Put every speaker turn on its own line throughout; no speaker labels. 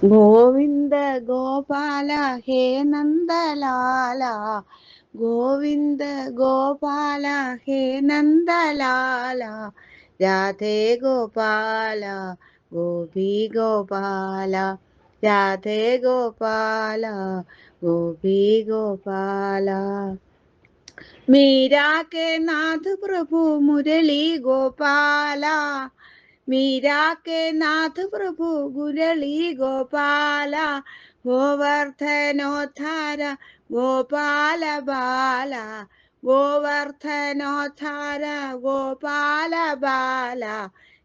ഗോവിന്ദ ഗോപാല ഹേ നന്ദലാല, ഗോവിന്ദ ഗോപാല ഹേ നന്ദലാല, രാധേ ഗോപാല ഗോപി ഗോപാല, രാധേ ഗോപാല ഗോപി ഗോപാല. मीरा के नाथ प्रभु मुरली गोपाला, मीरा के नाथ प्रभु मुरली गोपाला, गोवर्धनोद्धार गोपाल बाला, गोवर्धनोद्धार गोपाल बाला,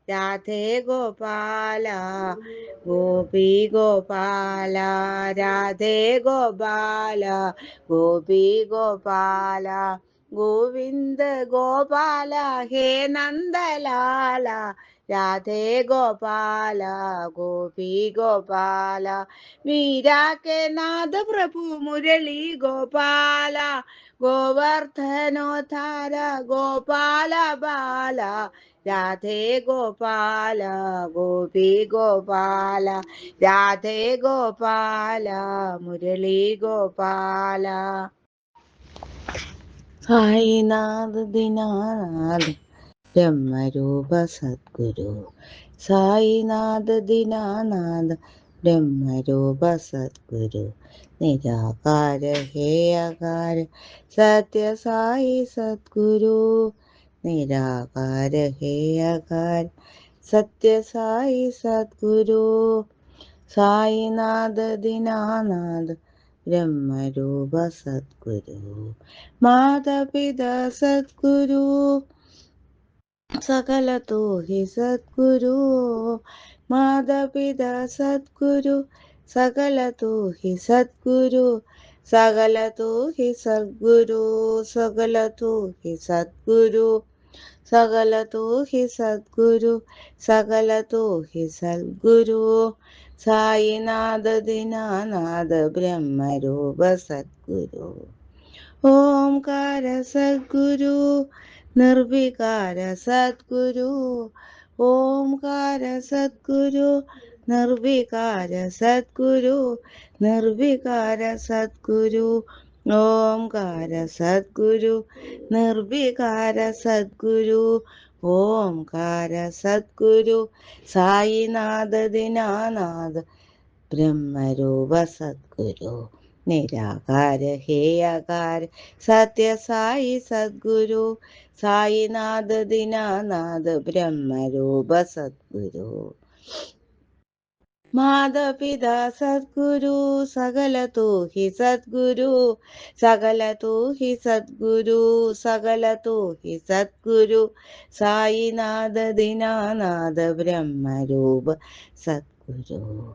राधे गोपाल गोपी गोपाल, राधे गोपाल गोपी गोपाल, गोविंद गोपाल हे नंदलाल, राधे गोपाल गोपी गोपाल, मीरा के नाद प्रभु मुरली गोपाल, गोवर्धनोद्धार गोपाल बाला, राधे गोपाल गोपी गोपाल, राधे गोपाल मुरली गोपाल. साईनाथ दीनानाथ ब्रह्मरूप सद्गुरु, साईनाथ दीनानाथ ब्रह्मरूप सद्गुरु, निराकार हे आकार सत्य साई सद्गुरु, निराकार हे आकार सत्य साई सद्गुरु, साईनाथ दीनानाथ ब्रह्मरूप सद्गुरु, माता पिता सद्गुरु सकल तो ही सद्गुरु, माता पिता सद्गुरु सकल तो ही सद्गुरु, सकल तो ही सद्गुरु, सकल तो ही सद्गुरु, सकल तो ही सद्गुरु, सकल तो ही सद्गुरु, साईनाथ दीनानाथ ब्रह्मरूप सद्गुरु, ओंकार सद्गुरु निर्विकार सद्गुरु, ओंकार सद्गुरु निर्विकार सद्गुरु, निर्विकार सद्गुरु, ओंकार सद्गुरु निर्विकार सद्गुरु, ओंकार सद्गुरु, साईनाथ दीनानाथ ब्रह्मरूप सद्गुरु, निराकार हे आकार सत्य साई सद्गुरु, साईनाथ दीनानाथ ब्रह्मरूप सद्गुरु, माता पिता सद्गुरु सकल तो ही सद्गुरु, सकल तो ही सद्गुरु, सकल तो ही सद्गुरु, साईनाथ दीनानाथ ब्रह्मरूप सद्गुरु,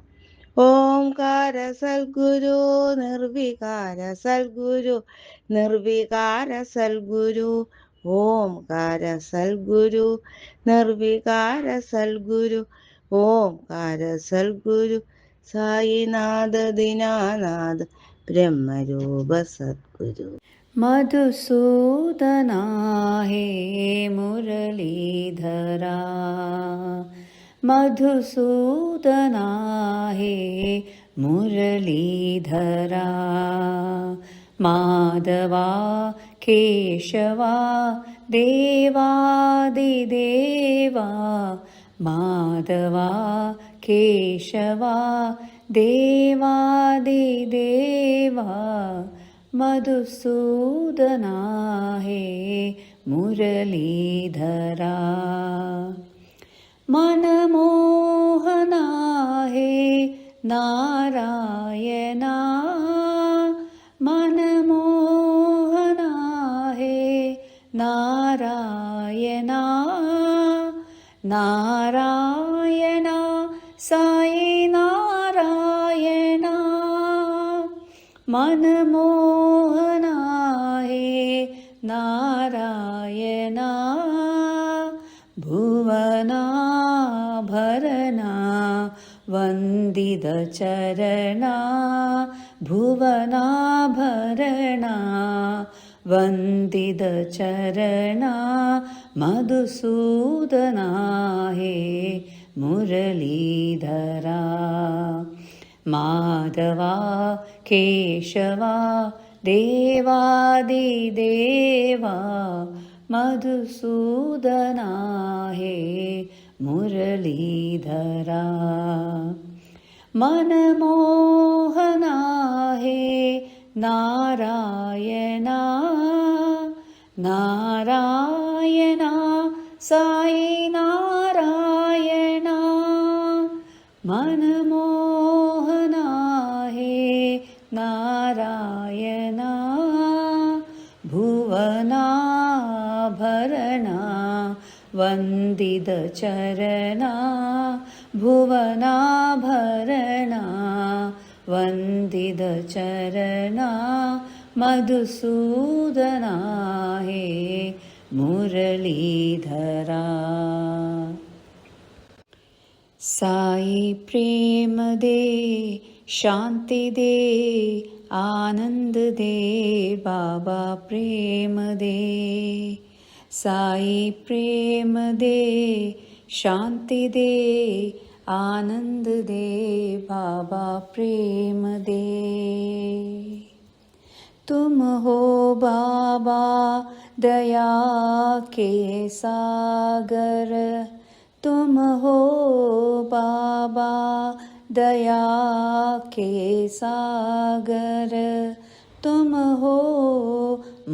ओंकार सद्गुरु निर्विकार सद्गुरु, निर्विकार सद्गुरु, ओंकार सद्गुरु निर्विकार सद्गुरु, ओंकार सद्गुरु, साईनाथ दीनानाथ ब्रह्मरूप सद्गुरु.
मधुसूदना हे मुरलीधरा, मधुसूदना हे मुरलीधरा, माधवा केशवा देवादिदेवा, माधवा केशवा देवादिदेवा, मधुसूदना हे मुरलीधरा, मनमोहना हे नारायणा, मनमोहना हे नारायणा, नारायणा साई नारायणा, मनमोहना हे नारायणा, भुवना भरणा वन्दित चरणा, भुवना भरणा वन्दित चरणा, मधुसूदना हे मुरलीधरा, माधवा केशवा देवादिदेवा मधुसूदना हे मुरलीधरा मनमोहना हे नारायणा नारायणा साई नारायणा मनमोहना हे नारायणा भुवनाभरणा वन्दितचरणा भुवनाभरणा वन्दितचरणा मधुसूदना हे मुरलीधरा साई प्रेम दे शांति दे आनंद दे बाबा प्रेम दे साई प्रेम दे शांति दे आनंद दे बाबा प्रेम दे तुम हो बाबा दया के सागर तुम हो बाबा दया के सागर तुम हो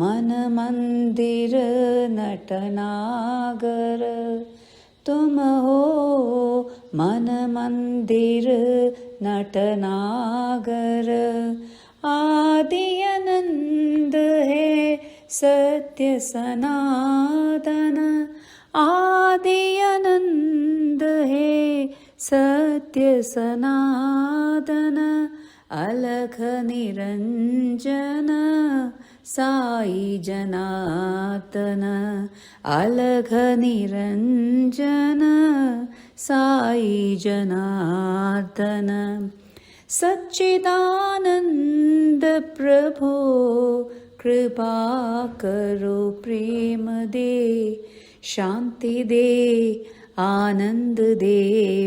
मन मंदिर नटनागर तुम हो मन मंदिर नटनागर आदि आनंद है सत्य सनातन आदि आनंद है सत्य सनातन अलख निरंजन साई जनार्दन अलख निरंजन साई जनार्दन सच्चिदानंद प्रभो कृपा करो प्रेम दे शांति दे आनंद दे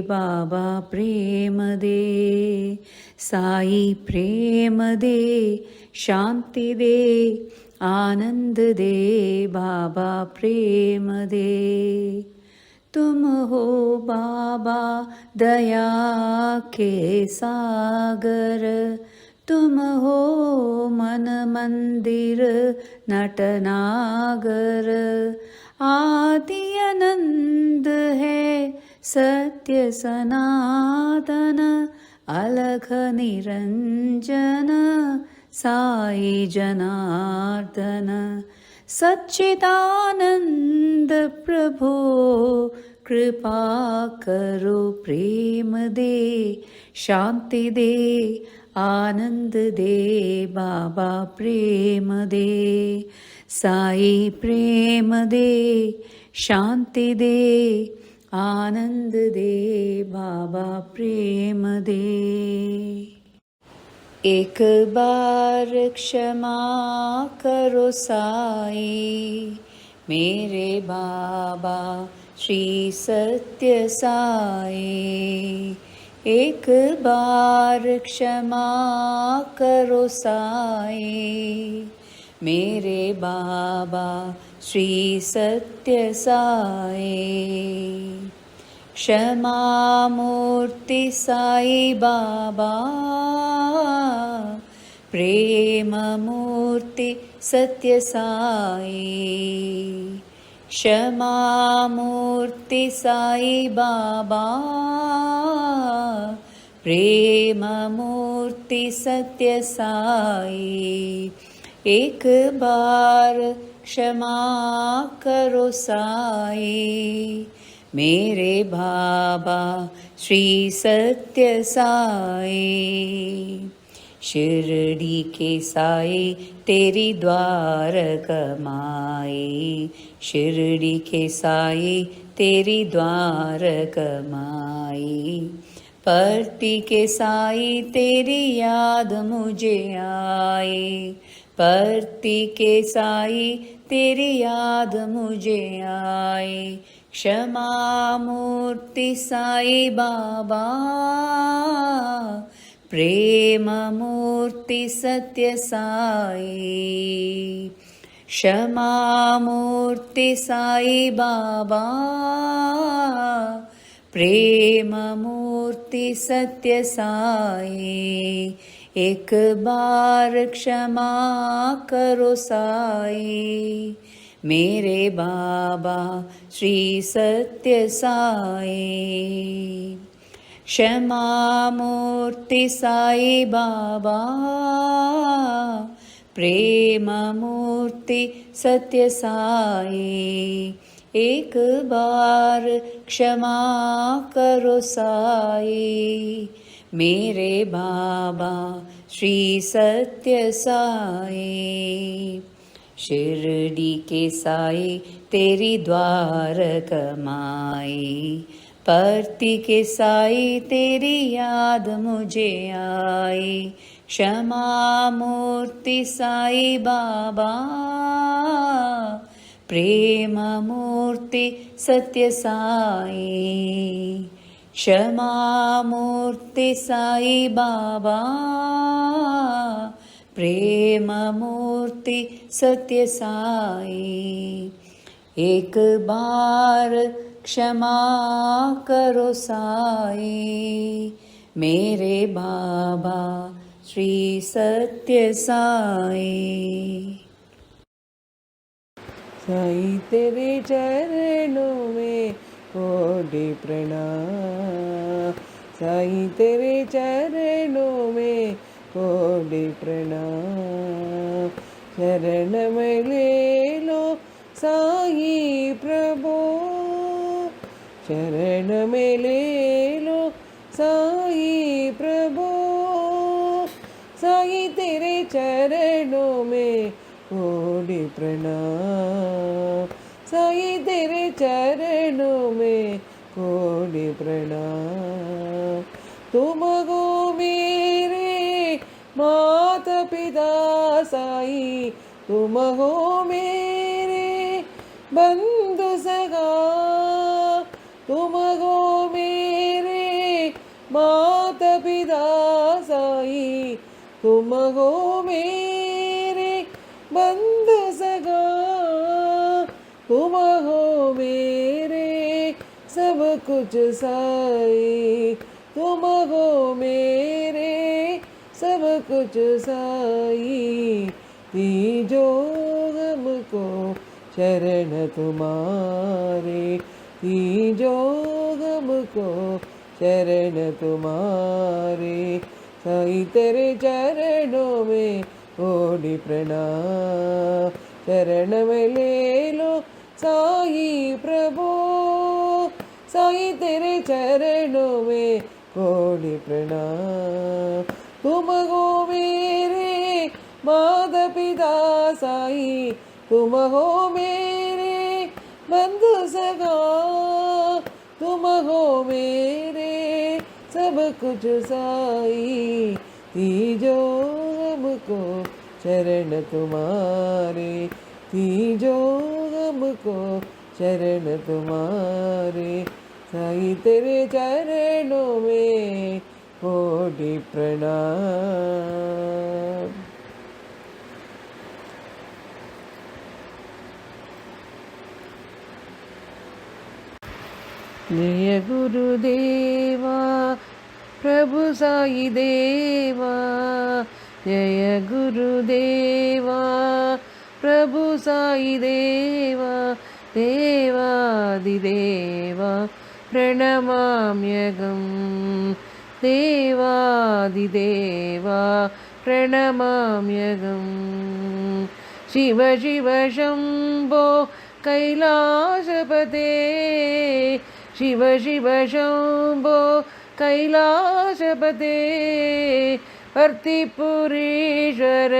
बाबा प्रेम दे साई प्रेम दे शांति दे आनंद दे बाबा प्रेम दे तुम हो बाबा दया के सागर तुम हो मन मंदिर नटनागर आदि आनंद है सत्य सनातन अलख निरंजन साई जनार्दन सच्चिदानंद प्रभो कृपा करो प्रेम दे शांति दे आनंद दे बाबा प्रेम दे साई प्रेम दे शांति दे आनंद दे बाबा प्रेम दे एक बार क्षमा करो साई मेरे बाबा श्री सत्य साई एक बार क्षमा करो साई मेरे बाबा श्री सत्य साई क्षमा मूर्ति साई बाबा प्रेम मूर्ति सत्य साई क्षमा मूर्ति साई बाबा प्रेम मूर्ति सत्य साई एक बार क्षमा करो साई मेरे बाबा श्री सत्य साई शिरडी के साई तेरी द्वार कमाई शिरडी के साई तेरी द्वार कमाई परती के साई तेरी याद मुझे आई परती के साई तेरी याद मुझे आई क्षमा मूर्ति साई बाबा प्रेममूर्ति सत्यसाई, क्षमामूर्ति साई बाबा, प्रेममूर्ति सत्यसाई, एक बार क्षमा करो साई, मेरे बाबा श्री सत्य साई। क्षमामूर्ति साई बाबा, प्रेममूर्ति सत्य साई, एक बार क्षमा करो साई, मेरे बाबा श्री सत्य साई। शिरडी के साई तेरी द्वार कमाई, परती के साई तेरी याद मुझे आई, क्षमा मूर्ति साई बाबा, प्रेम मूर्ति सत्य साई, क्षमा मूर्ति साई बाबा, प्रेम मूर्ति सत्य साई, एक बार क्षमा करो साई, मेरे बाबा श्री सत्य साई।
साई तेरे चरणों में कोटि प्रणाम, साई तेरे चरणों में कोटि प्रणाम, शरण में ले लो साई प्रभु, शरण में ले लो साई प्रभु, साई तेरे चरणों में कोटि प्रणाम, साई तेरे चरणों में कोटि प्रणाम। तुम हो मेरे माता पिता साई, तुम हो मेरे बंधु सगा, तुम हो मेरे माता पिता साई, तुम हो मेरे बंधु सगा, तुम हो मेरे सब कुछ साई, तुम हो मेरे सब कुछ साई, तीजो हमको शरण तुम्हारे, तीजो हमको शरण तुम्हारे, साई तेरे चरणों में कोटि प्रणाम, शरण में ले लो साई प्रभु, साई तेरे चरणों में कोटि प्रणाम। तुम हो मेरे माता पिता साई, तुम हो मेरे बंधु सगा, तुम हो मेरे सब कुछ साई, तीजो हमको शरण तुम्हारे, तीजो हमको शरण तुम्हारे, साई तेरे चरणों में कोटि प्रणाम। जय गुरुदेवा प्रभु साई देवा, जय गुरुदेवा प्रभु साई देवा, देवादिदेवा प्रणमाम्यहं, देवादिदेवा प्रणमाम्यहं, शिव शिव शम्भो कैलासपते, शिव शिव शम्भो कैलासपते, पर्तिपुरीश्वर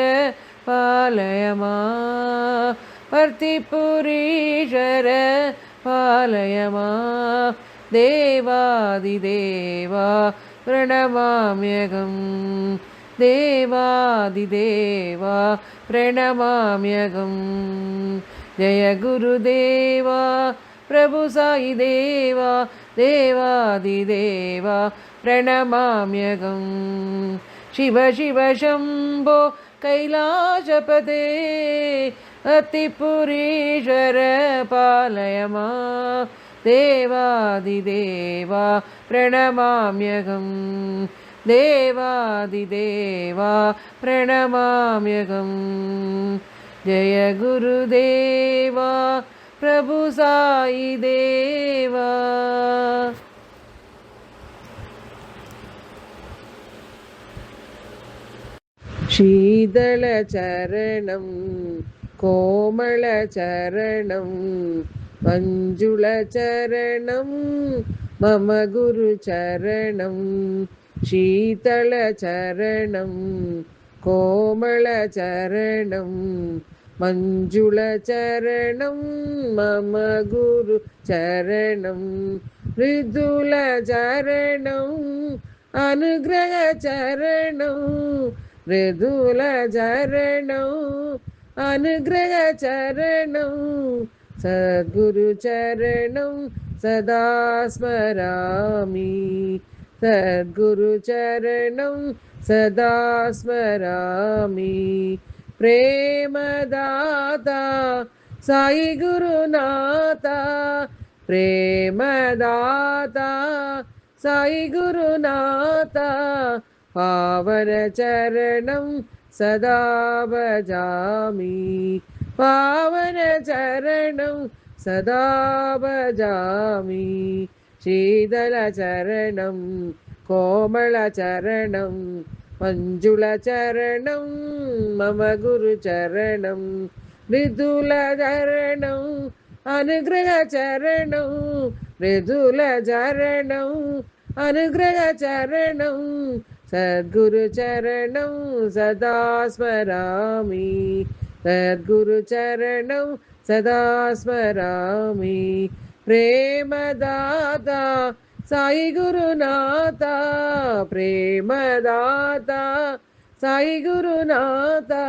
पालय मां, पर्तिपुरीश्वर पालय मां, देवादिदेवा प्रणमाम्यहं, देवादिदेवा प्रणमाम्यहं, जय गुरुदेवा प्रभु साई देवा देवादिदेवा प्रणमाम्यहं शिव शिव शम्भो कैलासपते अतिपुरीश्वर पालय मां देवादिदेवा प्रणमाम्यहं देवादिदेवा प्रणमाम्यहं जय गुरुदेवा प्रभु साई देवा। शीतलचरणं कोमलचरणं मञ्जुलचरणं मम गुरुचरणं शीतलचरणं कोमलचरणं मञ्जुलचरणं मम गुरुचरणं मृदुलचरणं अनुग्रहचरणं मृदुलचरणं अनुग्रहचरणं सद्गुरुचरणं सदा स्मरामि सद्गुरुचरणं सदा स्मरामि प्रेमदाता साई गुरुनाथा प्रेमदाता साई गुरुनाथा पावनचरणं सदा भजामि पावनचरणं सदा भजामि शीतलचरणं कोमलचरणं मञ्जुलचरणं मम गुरुचरणं मृदुलचरणं अनुग्रहचरणं मृदुलचरणं अनुग्रहचरणं सद्गुरुचरणं सदा स्मरामि सद्गुरुचरणं सदा स्मरामि प्रेमदाता साई गुरुनाथा प्रेमदाता साई गुरुनाथा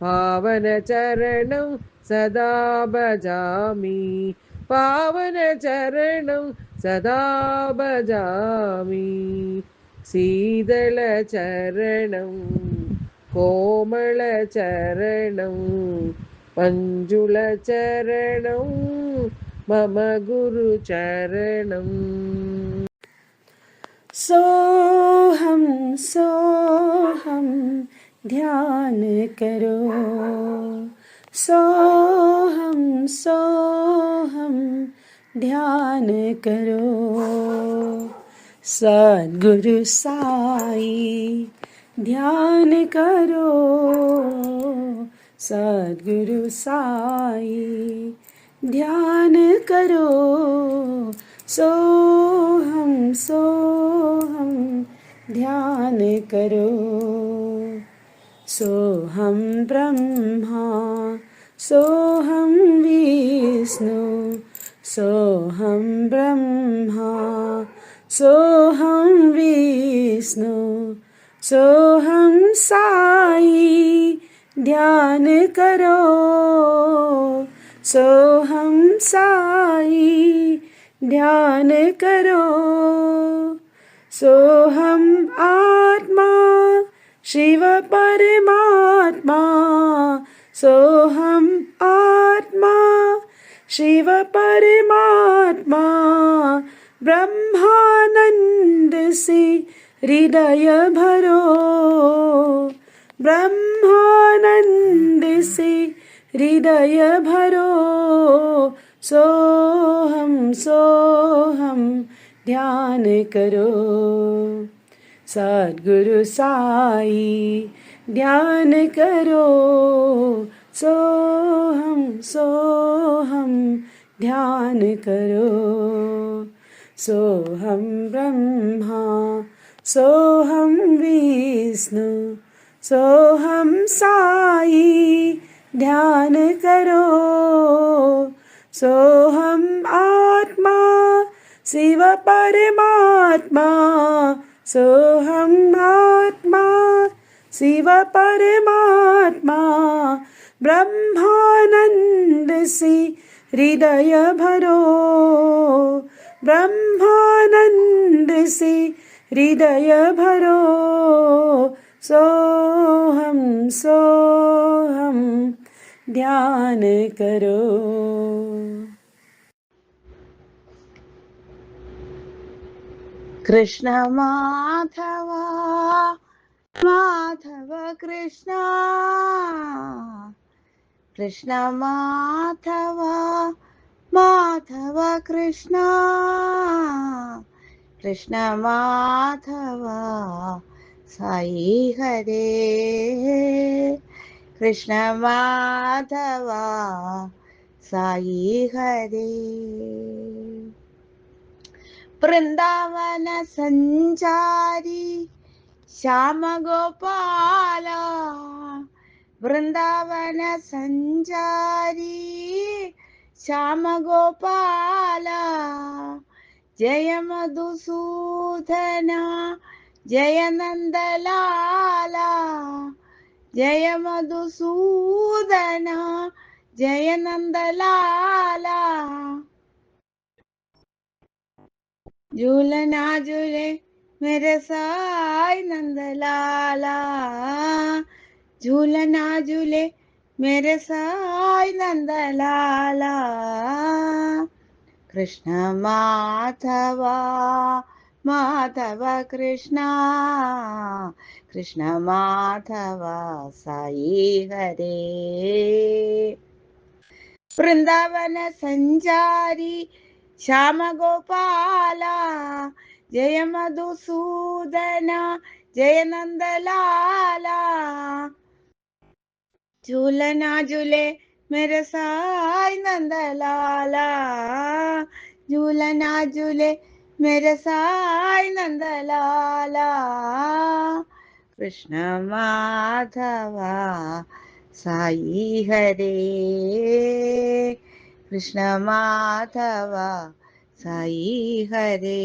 पावनचरणं सदा भजामि पावनचरणं सदा भजामि शीतलचरणं कोमलचरणं मञ्जुलचरणं मम गुरुचरणं
सोहं सोहं ध्यान करो सोहं सोहं ध्यान करो सद्गुरु साई ध्यान करो सद्गुरु साई ध्यान करो सोहं सोहं ध्यान करो सोहं ब्रह्मा सोहं विष्णु सोहं ब्रह्मा सोहं विष्णु सोहं साई ध्यान करो सोहं साई ध्यान करो सोहं आत्मा शिव परमात्मा सोहं आत्मा शिव परमात्मा ब्रह्मानंद से हृदय भरो ब्रह्मानंद से हृदय भरो सोहं सोहं ध्यान करो सद्गुरु साई ध्यान करो सोहं सोहं ध्यान करो सोहं ब्रह्मा सोहं विष्णु सोहं साई ध्यान करो सोहं आत्मा शिव परमात्मा सोहं आत्मा शिव परमात्मा ब्रह्मानंद से हृदय भरो ब्रह्मानंद से हृदय भरो सोहम सोहम ध्यान करो।
कृष्ण माधव माधव कृष्ण कृष्ण माधव माधव कृष्ण कृष्ण माधव साई हरे कृष्ण माधव साई हरे। वृंदावन संचारी श्याम गोपाल वृंदावन संचारी श्याम गोपाल जय मधुसूदन जय नंदलाला जय मधुसूदन जय नंदलाला झूलना झूले मेरे साई नंदलाला झूलना झूले मेरे साई नंदलाला कृष्ण माधव माधव कृष्ण कृष्ण माधव साई हरे। वृंदावन संचारी श्याम गोपाल जय मधुसूदन जय नंदलाला झूलना झूले मेरे साई नंदलाला झूलना झूले मेरे साई नंदलाला कृष्ण माधव साई हरे कृष्ण माधव साई हरे।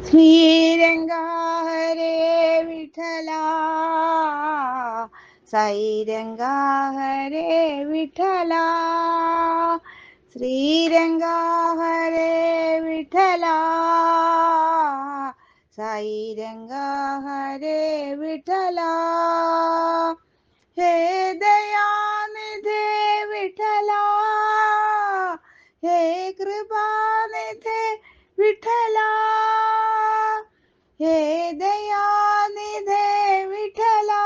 श्रीरंगा हरे विठला साई रंगा हरे विठला श्रीरंगा हरे विठला साई रंगा हरे विठला हे दयानिधे विठला हे कृपानिधे विठला हे दयानिधे विठला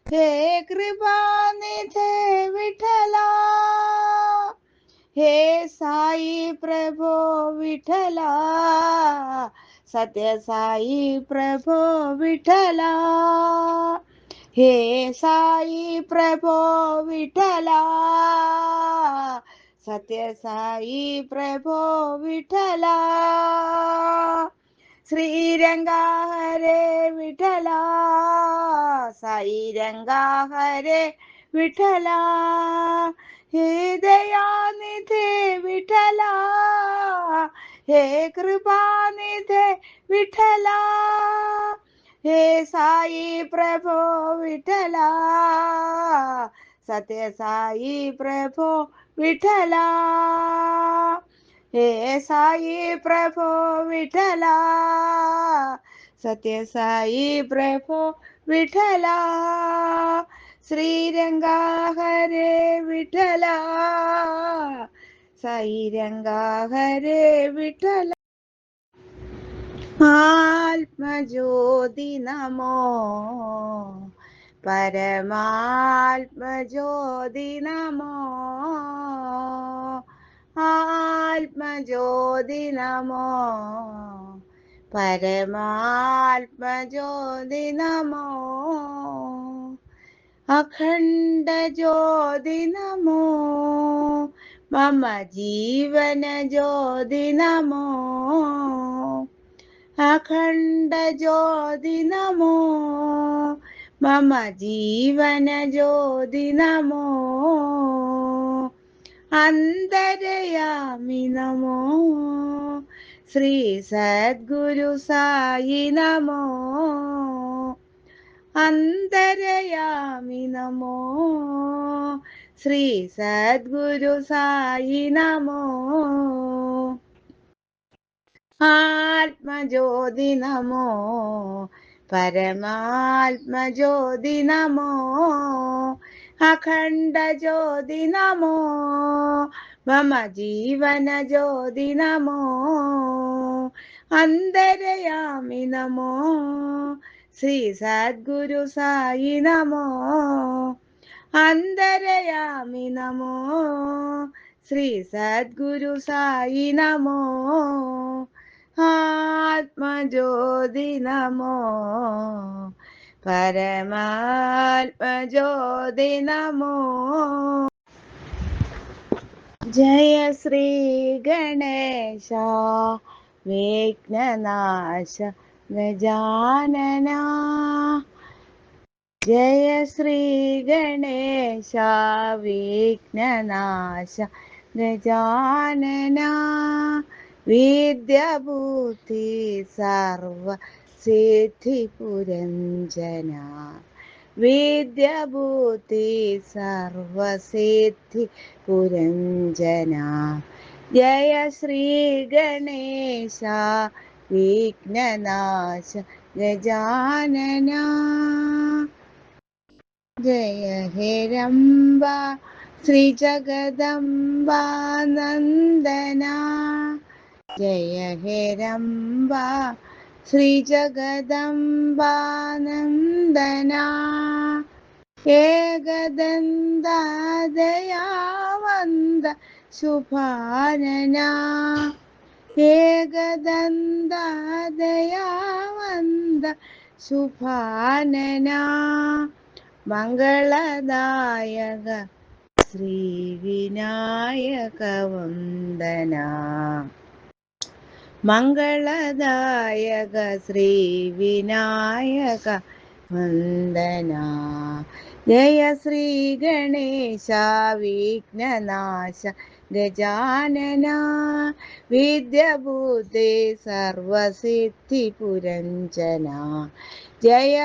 हे कृपानिधे विठला हे साई प्रभो विठला सत्य साई प्रभो विठला हे साई प्रभो विठला सत्य साई प्रभो विठला श्रीरंगा हरे विठला साई रंगा हरे विठला हे दयानिधे विठला हे कृपानिधे विठला हे साई प्रभो विठला सत्य साई प्रभो विठला हे साई प्रभो विठला सत्य साई प्रभो विठला श्रीरंगा हरे विठला साई रंगा हरे विठला आत्मज्योति नमो परमात्मज्योति नमो आत्मज्योति नमो परमात्मज्योति नमो अखंड ज्योति नमो मम जीवन ज्योति नमो अखंड ज्योति नमो मम जीवन ज्योति नमो अंतर्यामी नमो श्री सद्गुरु साई नमो अंतर्यामी नमो ശ്രീ സദ്ഗുരു സായി നമോ. ആത്മജ്യോതി നമോ, പരമാത്മജ്യോതി നമോ, അഖണ്ഡ ജ്യോതി നമോ, മമ ജീവന ജ്യോതി നമോ, അന്തരയാമി നമോ, ശ്രീ സദ്ഗുരു സായി നമോ, അന്തരയാമി നമോ, ശ്രീ സദ്ഗുരു സായി നമോ, ആത്മജ്യോതി നമോ, പരമാത്മജ്യോതി നമോ. ജയ ശ്രീ ഗണേശ വിഘ്നനാശ ഗജാനന. ജയ ശ്രീ ഗണേശ വിഘ്നനാശ ഗജാനന. വിദ്യാബുദ്ധി സർവ സിദ്ധി പുരഞ്ജന, വിദ്യാബുദ്ധി സർവസിദ്ധി പുരഞ്ജന. ജയ ശ്രീ ഗണേശ വിഘ്നനാശ ഗജാനന. ജയ ഹേ രംബ ശ്രീ ജഗദംബ നന്ദന. ജയ ഹേ രംബ ശ്രീ ജഗദംബ നന്ദന. ഏകദന്ത ദയാവന്ത ശുഭാനന, ഏകദന്ത ദയാവന്ത ശുഭാനന. മംഗളദായക ശ്രീ വിനായക വന്ദന, മംഗളദായക ശ്രീ വിനായക വന്ദന. ജയ ശ്രീ ഗണേശ വിഘ്നനാശ ഗജാനന, വിദ്യാബുദ്ധി സർവസിദ്ധി പുരഞ്ജന. ജയ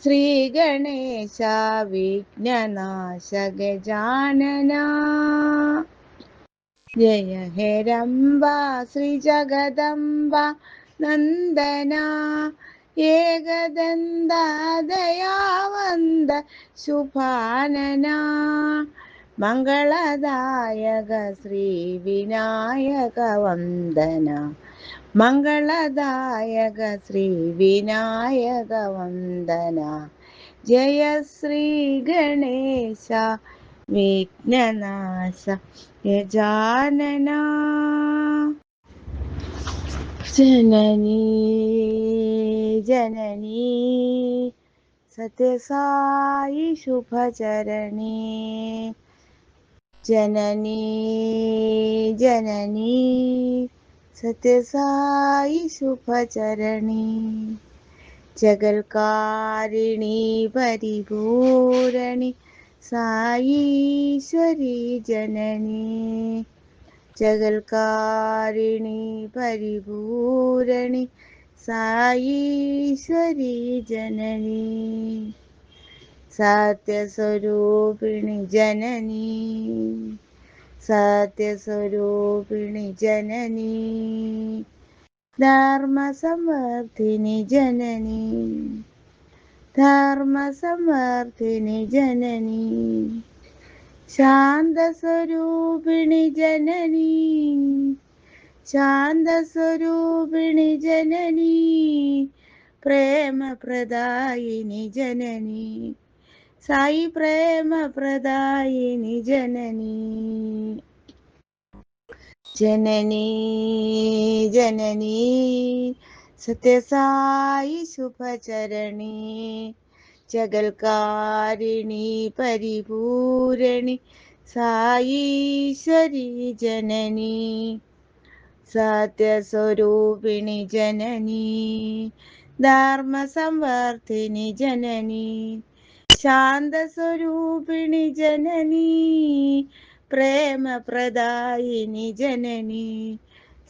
ശ്രീ ഗണേശ വിഘ്നനാശ ഗജാനന. ജയ ഹേ രംബ ശ്രീ ജഗദംബ നന്ദന, ഏകദന്ത ദയാവന്ത ശുഭാനന. മംഗളദായക ശ്രീ വിനായക വന്ദന, മംഗളദായക ശ്രീ വിനായക വന്ദന. ജയ ശ്രീ ഗണേശ വിഘ്നനാശ ഗജാനന. ജനനീ ജനനീ സത്യസായി ശുഭചരണീ, ജനനീ ജനനീ സത്യസായി ശുഭചരണീ. ജഗൽകാരിണി പരിപൂരണി സായീശ്വരി ജനനീ, ജഗൽകാരിണി പരിപൂരണി സായീശ്വരി ജനനീ. സത്യസ്വരൂപിണി ജനനീ, സത്യസ്വരൂപിണി ജനനീ, ധർമ്മസമർത്ഥിനി ജനനീ, ധർമ്മസമർത്ഥിനി ജനനീ. ശാന്തസ്വരൂപിണി ജനനീ, ശാന്തസ്വരൂപിണി ജനനീ, പ്രേമപ്രദായിനി ജനനീ, സായി പ്രേമപ്രദായിനി ജനനീ. ജനനീ ജനനീ സത്യസായി ശുഭചരണീ, ജഗൽകാരിണി പരിപൂരണി സായീശ്വരി ജനനീ. സത്യസ്വരൂപിണി ജനനീ, ധർമ്മസംവർദ്ധിനി ജനനീ, ശാന്തസ്വരൂപിണി ജനനീ, പ്രേമപ്രദായിനി ജനനീ,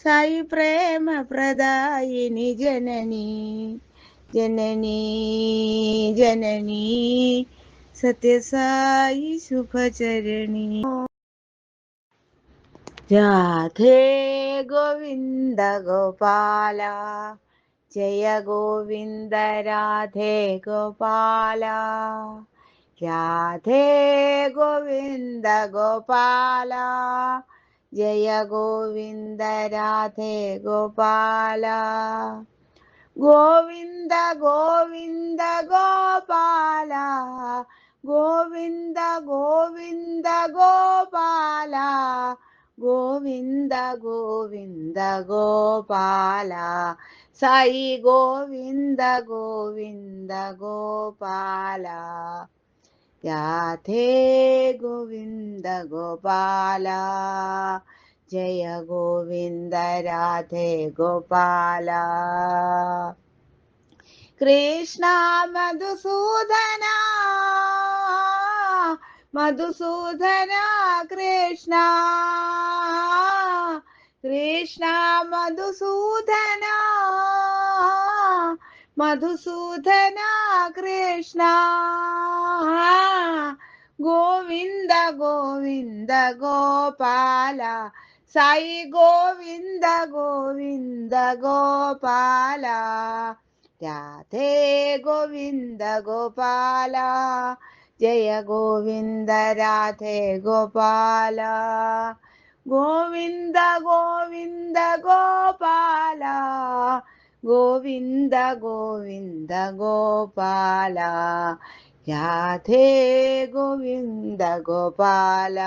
സായി പ്രേമപ്രദായിനി ജനനീ. ജനനീ ജനനീ സത്യസായി ശുഭചരണി. രാധേ ഗോവിന്ദ ഗോപാല, ജയ ഗോവിന്ദ രാധേ ഗോപാല. രാധേ ഗോവിന്ദ ഗോപാല, ജയ ഗോവിന്ദ രാധേ ഗോപാല. ഗോവിന്ദ ഗോവിന്ദ ഗോപാല, ഗോവിന്ദ ഗോവിന്ദ ഗോപാല, ഗോവിന്ദ ഗോവിന്ദ ഗോപാല. സായി ഗോവിന്ദ ഗോവിന്ദ ഗോപാല. രാധേ ഗോവിന്ദ ഗോപാല, ജയ ഗോവിന്ദ രാധേ ഗോപാല. കൃഷ്ണ മധുസൂദന, മധുസൂദന കൃഷ്ണ, കൃഷ്ണ മധുസൂദന, മധുസൂദന കൃഷ്ണ. ഗോവിന്ദ ഗോവിന്ദ ഗോപാല, സായി ഗോവിന്ദ ഗോവിന്ദ ഗോപാല. രാധേ ഗോവിന്ദ ഗോപാല, ജയ ഗോവിന്ദ രാധേ ഗോപാല. ഗോവിന്ദ ഗോവിന്ദ ഗോപാല, ഗോവിന്ദ ഗോവിന്ദ ഗോപാല. രാധേ ഗോവിന്ദ ഗോപാല,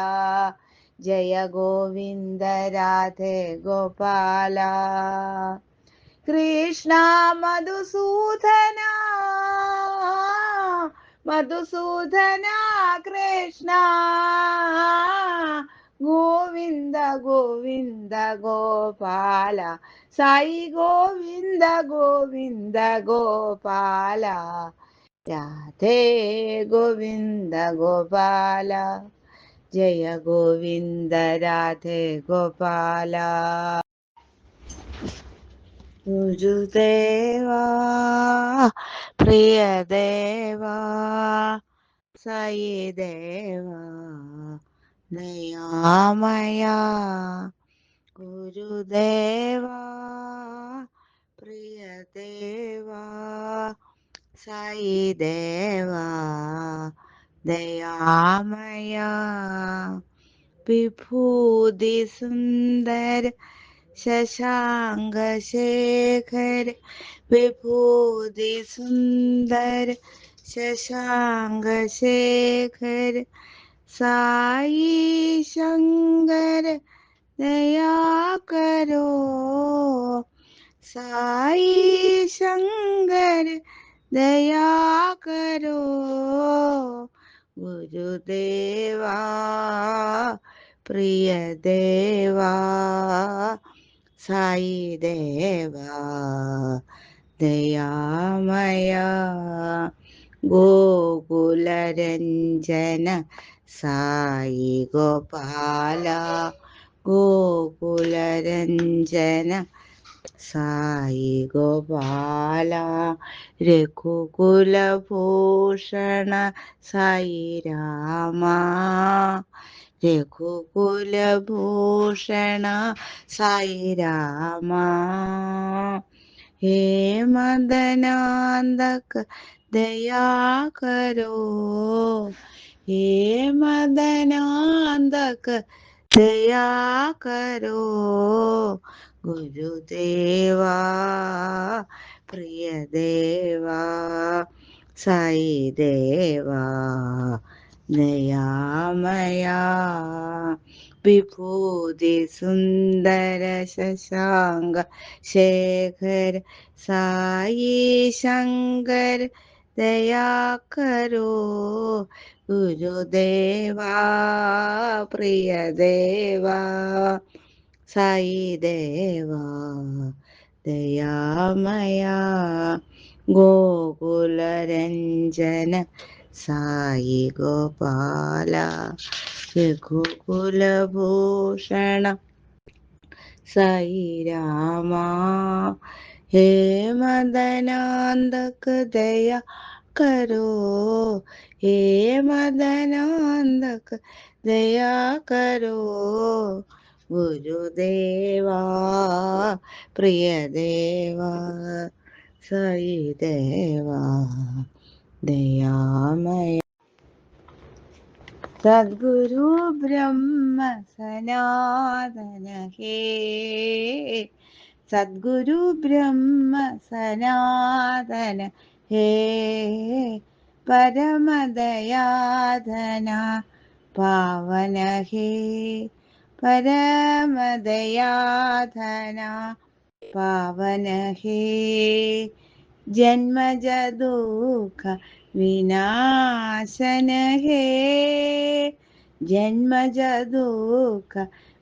ജയ ഗോവിന്ദ രാധേ ഗോപാല. കൃഷ്ണ മധുസൂദന, മധുസൂദന കൃഷ്ണ. ഗോവിന്ദ ഗോവിന്ദ ഗോപാല, സായി ഗോവിന്ദ ഗോവിന്ദ ഗോപാല. രാധേ ഗോവിന്ദ ഗോപാല, ജയ ഗോവിന്ദ രാധേ ഗോപാല. ഗുരുദേവാ പ്രിയദേവാ, സായി ദേവാ ദയാമയ. ഗുരുദേവാ പ്രിയദേവാ, സായി ദേവാ ദയാമയ. വിഭൂതി സുന്ദര ശശാങ്ക ശേഖര, വിഭൂതി സുന്ദര ശശാങ്ക ശേഖര. സായി ശങ്കര ദയാ കരോ, സായി ശങ്കര ദയാ കരോ. ഗുരുദേവാ പ്രിയദേവാ, സായി ദേവാ ദയാമയ. ഗോകുലരഞ്ജന സായി ഗോപാല, ഗോകുലരഞ്ജന സായി ഗോപാല. രഘുകുലഭൂഷണ സായി രാമ, രഘുകുലഭൂഷണ സായി രാമ. ഹേ മദനാന്തക ദയാ കരോ, ഹേ മദനാന്തക ദയാ കരോ. ഗുരുദേവാ പ്രിയദേവാ, സായി ദേവാ ദയാമയ. വിഭൂതി സുന്ദര ശശാങ്ക ശേഖര, സായി ശങ്കര ദയാ കരോ. ഗുരുദേവാ പ്രിയദേവാ, സായി ദേവാ ദയാമയ. ഗോകുലരഞ്ജന സായി ഗോപാല, രഘുകുലഭൂഷണ സായി രാമ. ഹേ മദനാന്തക ദയാ करो, हे मदनांधक दया करो। गुरुदेवा प्रिय देवा साई देवा दयामय। सद्गुरु ब्रह्म सनातन हे, सद्गुरु ब्रह्म सनातन हे, परम दयाधना पावन हे, परम दयाधना पावन हे। जन्मज दुःख विनाशन हे, जन्मज दुःख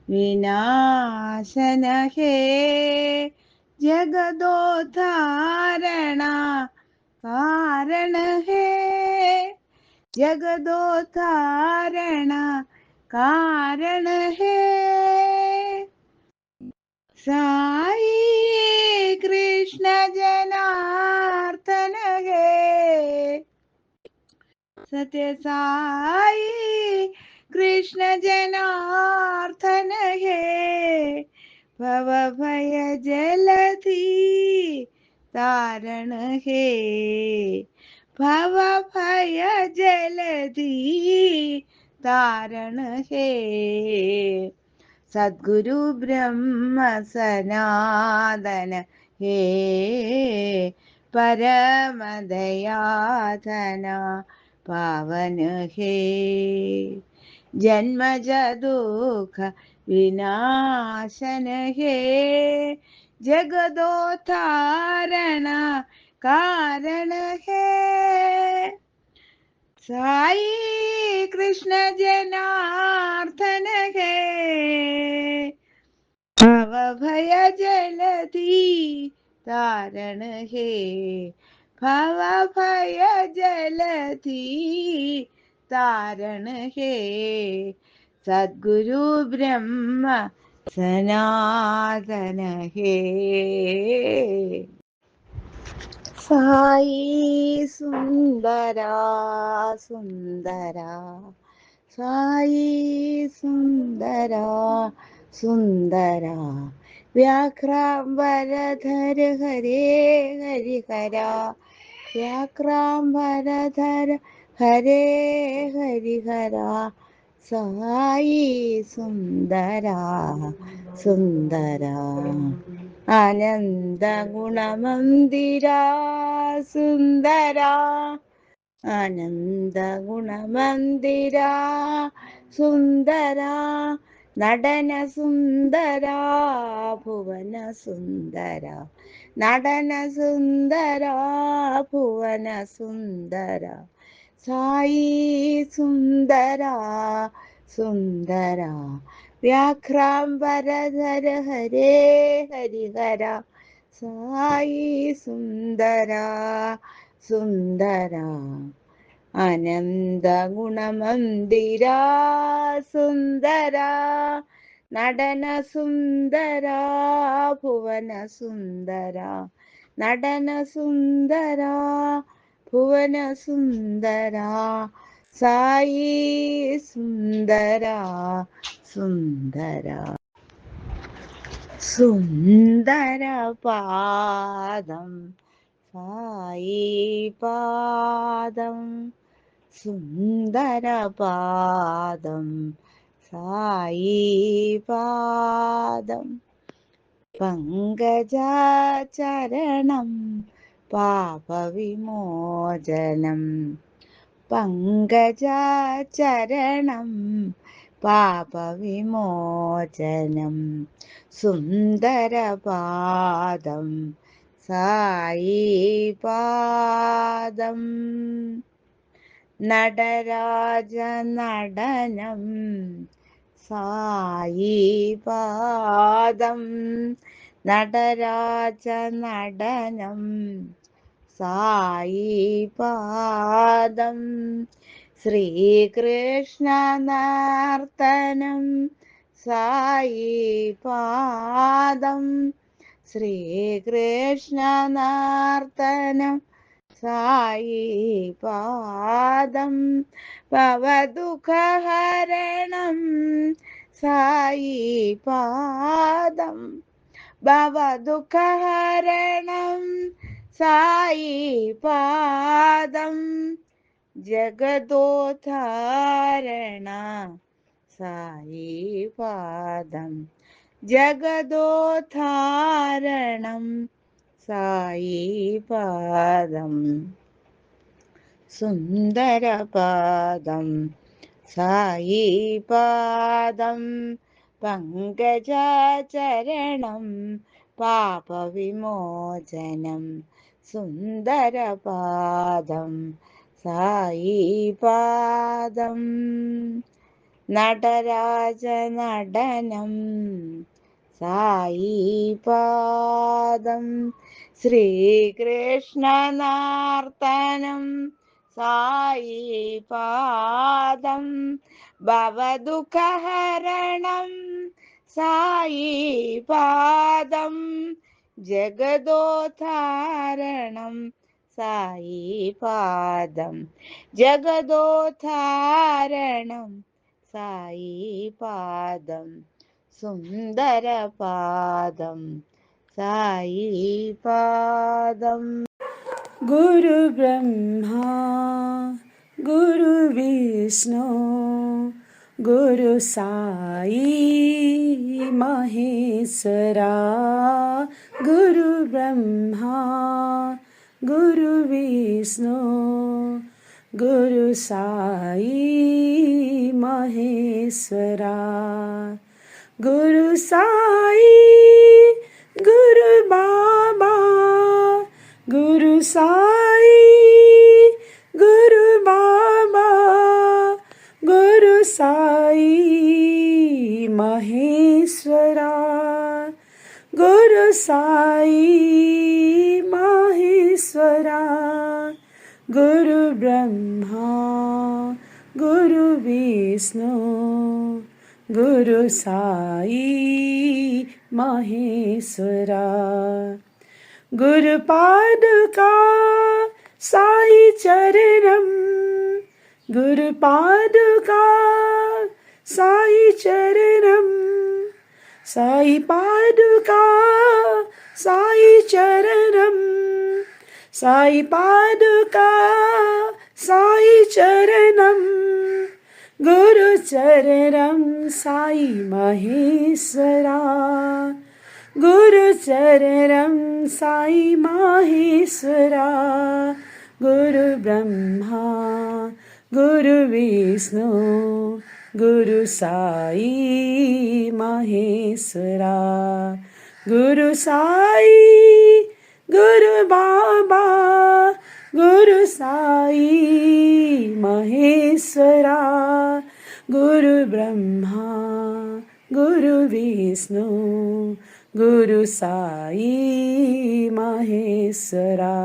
विनाशन हे। जगदोद्धारणा कारण हे, जगदोद्धारणा कारण हे। साई कृष्ण जनार्दन हे, सत्य साई कृष्ण जनार्दन हे। भव भय जलधि तारण हे, भव भय जलधि तारण हे। सद्गुरु ब्रह्म सनातन हे, परम दयाधना पावन हे। जन्मज दुःख विनाशन हे, जगदोद्धारण कारण हे। साई कृष्ण जनार्दन हे, भव भय जलधि तारण हे, भव भय जलधि तारण हे। सद्गुरु ब्रह्म सनातन हे। साई सुंदरा सुंदरा, साई सुंदरा सुंदरा, व्याघ्रांबरधर हरे हरिहरा, व्याघ्रांबरधर हरे हरिहरा। साई सुंदरा सुंदरा, आनंद गुणमंदिरा सुंदरा, आनंद गुणमंदिरा सुंदरा, നടന സുന്ദര ഭുവന സുന്ദര, നടന സുന്ദര ഭുവന സുന്ദര. സായി സുന്ദര സുന്ദര, വ്യാഘ്രാംബരധര ഹരേ ഹരിഹര. സായി സുന്ദര സുന്ദര, ആനന്ദ ഗുണമന്ദിര സുന്ദര, നടന സുന്ദര ഭുവന സുന്ദര, നടന സുന്ദര ഭുവന സുന്ദര. സായി സുന്ദര സുന്ദര. സുന്ദര പാദം സായി പാദം, സുന്ദര പാദം സായി പാദം. പങ്കജചരണം പാപവിമോചനം, പങ്കജചരണം പാപവിമോചനം. സുന്ദരപാദം സായി പാദം. നടരാജ നടനം സായി പാദം, നടരാജ നടനം സായി പാദം. ശ്രീകൃഷ്ണ നർത്തനം സായി പാദം, ശ്രീകൃഷ്ണ നർത്തനം സായി പാദം ഭവദുഃഖഹരണം സായി പാദം ഭവദുഃഖഹരണം സായി പാദം ജഗദോദ്ധാരണ സായി പാദം ജഗദോദ്ധാരണം സായി പാദം സുന്ദരപാദം സായി പാദം പങ്കജചരണം പാപവിമോചനം സുന്ദരപാദം സായി പാദം നടരാജനടനം സായി പാദം ശ്രീകൃഷ്ണനർത്തനം സായി പാദം ഭവദുഃഖഹരണം സായി പാദം ജഗദോദ്ധാരണം സായി പാദം ജഗദോദ്ധാരണം സായി പാദം സുന്ദരപാദം സായി പാദം
गुरु ब्रह्मा गुरु विष्णु गुरु साई महेश्वरा गुरु ब्रह्मा गुरु विष्णु गुरु साई महेश्वरा गुरु साई गुरु बाबा गुरु साई गुरु बाबा गुरु साई महेश्वरा गुरु साई महेश्वरा गुरु ब्रह्मा गुरु विष्णु गुरु साई महेश्वरा गुरु पादुका साई चरणम गुरु पादुका साई चरणम साई पादुका साई चरणम साई पादुका साई चरणम गुरु चरणम साई महेश्वरा गुरु चरणम साई महेश्वरा गुरु ब्रह्मा गुरु विष्णु गुरु साई महेश्वरा गुरु साई गुरु बाबा गुरु साई महेश्वरा गुरु ब्रह्मा गुरु विष्णु गुरु साई महेश्वरा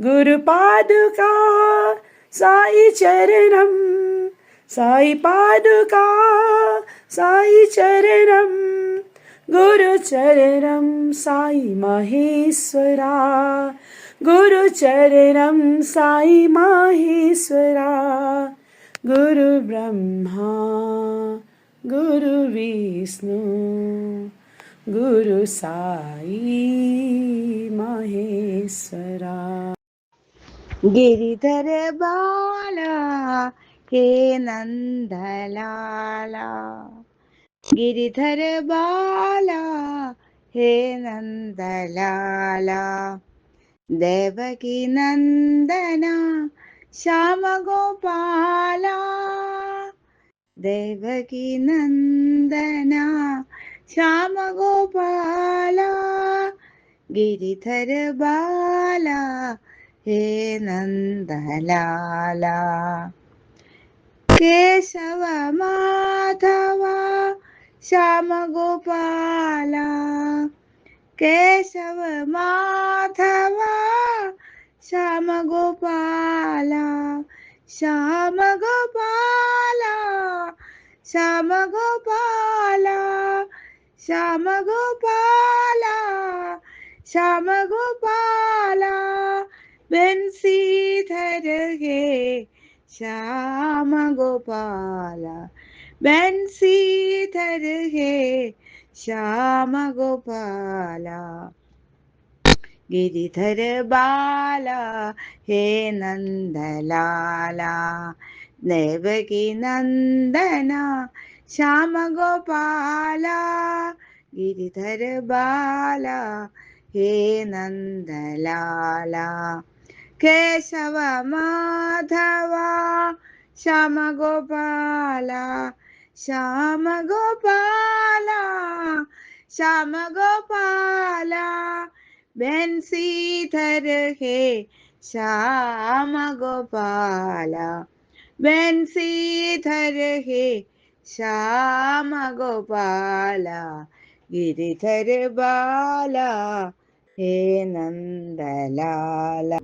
गुरु पादुका साई चरणम साई पादुका साई चरणम गुरु चरणम साई महेश्वरा गुरु चरणम साई महेश्वरा गुरु ब्रह्मा गुरु विष्णु गुरु साई महेश्वरा
गिरिधर बाला हे नंदलाला गिरिधर बाला हे नंदलाला देवकी नंदना श्याम गोपाला देवकी नंदना श्याम गोपाला गिरिधर बाला हे नंदलाला केशव माधव श्याम गोपाला केशव माधव श्याम गोपाला श्याम गोपाला श्याम गोपाला श्याम गोपाला श्याम गोपाला बंसीधर हे श्याम गोपाल, बंसीधर हे श्याम गोपाल। गिरिधर बाला हे नंदलाला, देवकी नंदना श्याम गोपाला। गिरिधर बाला हे नंदलाला, केशव माधवा श्याम गोपाला, श्याम गोपाला, श्याम गोपाला। बंसीधर हे श्याम गोपाला, बंसीधर हे श्याम गोपाला। गिरिधर बाला हे नंदलाला।